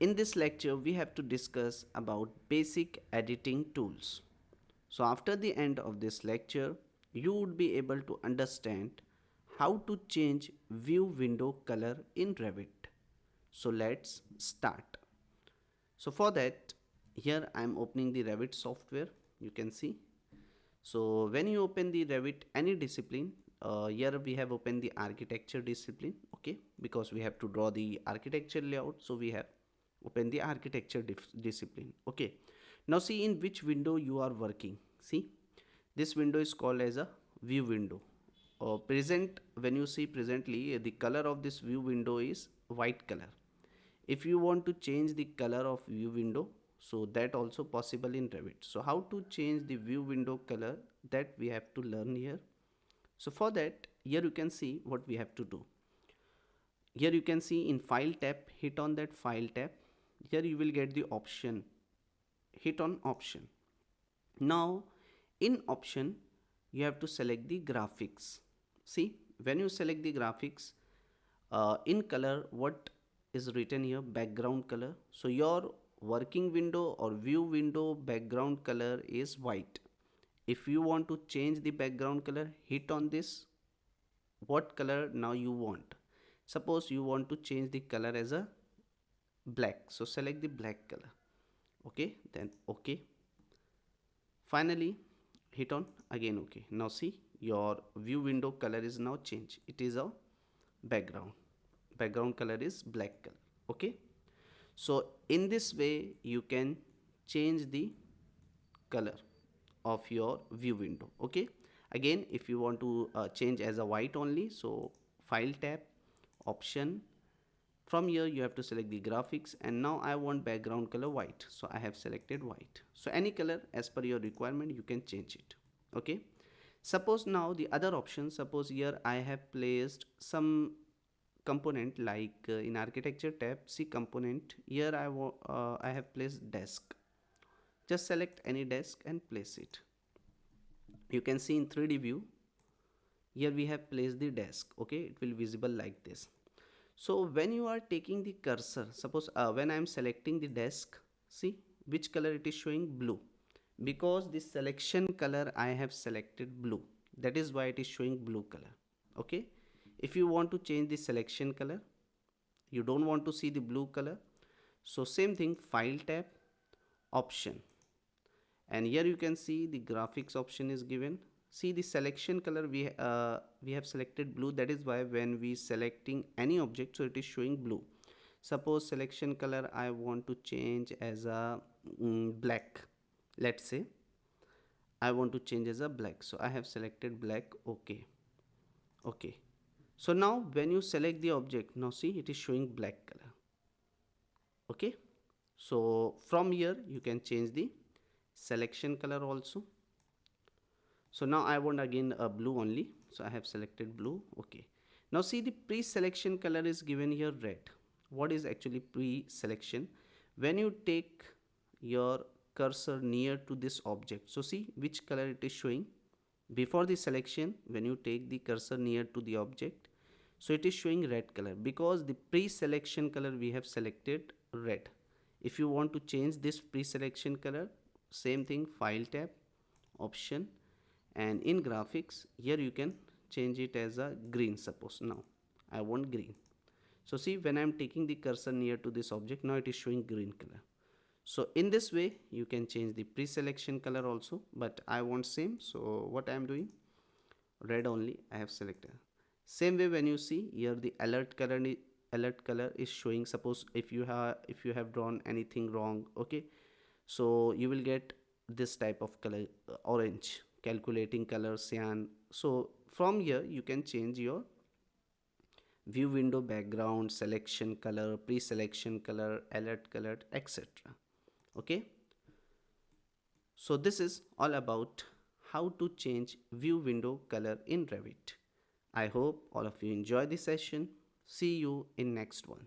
In this lecture, we have to discuss about basic editing tools. So after the end of this lecture, you would be able to understand how to change view window color in Revit. So let's start. So for that, here I am opening the Revit software. You can see. So when you open the Revit any discipline, here we have opened the architecture discipline, okay, because we have to draw the architecture layout, so we have opened the architecture discipline, okay. Now see in which window you are working. See, this window is called as a view window. Present, when you see presently, the color of this view window is white color. If you want to change the color of view window, so that also possible in Revit. So how to change the view window color, that we have to learn here. So for that, here you can see what we have to do. Here you can see in file tab, hit on that file tab. Here you will get the option, hit on option. Now in option you have to select the graphics. See, when you select the graphics, in color what is written here, background color. So your working window or view window background color is white. If you want to change the background color, hit on this, what color now you want. Suppose you want to change the color as a black, so select the black color, okay, then okay. Finally hit on again, okay. Now see, your view window color is now changed. It is a background color is black color, okay. So in this way you can change the color of your view window, okay. Again, if you want to change as a white only, so file tab, option, from here you have to select the graphics, and now I want background color white, so I have selected white. So any color as per your requirement you can change it, okay. Suppose now the other option, suppose here I have placed some component like in architecture tab, see component, here I have placed desk. Just select any desk and place it. You can see in 3D view, here we have placed the desk, okay, it will visible like this. So when you are taking the cursor, suppose when I am selecting the desk, see which color it is showing, blue, because the selection color I have selected blue, that is why it is showing blue color, okay. If you want to change the selection color, you don't want to see the blue color, so same thing, file tab, option, and here you can see the graphics option is given. See the selection color, we have selected blue, that is why when we selecting any object, so it is showing blue. Suppose selection color I want to change as a black, let's say I want to change as a black, so I have selected black, okay, okay. So now when you select the object, now see it is showing black color, okay. So from here you can change the selection color also. So now I want again a blue only, so I have selected blue, okay. Now see the pre-selection color is given here red. What is actually pre-selection? When you take your cursor near to this object, so see which color it is showing. Before the selection, when you take the cursor near to the object, so it is showing red color, because the pre-selection color we have selected red. If you want to change this pre-selection color, same thing, file tab, option, and in graphics here you can change it as a green. Suppose now I want green, so see when I am taking the cursor near to this object, now it is showing green color. So in this way you can change the pre-selection color also, but I want same, so what I am doing, red only I have selected. Same way when you see here the alert color is showing. Suppose if you have drawn anything wrong, okay, so you will get this type of color, orange, calculating color, cyan. So from here you can change your view window background, selection color, pre-selection color, alert color, etc. Okay, so this is all about how to change view window color in Revit. I hope all of you enjoy this session. See you in next one.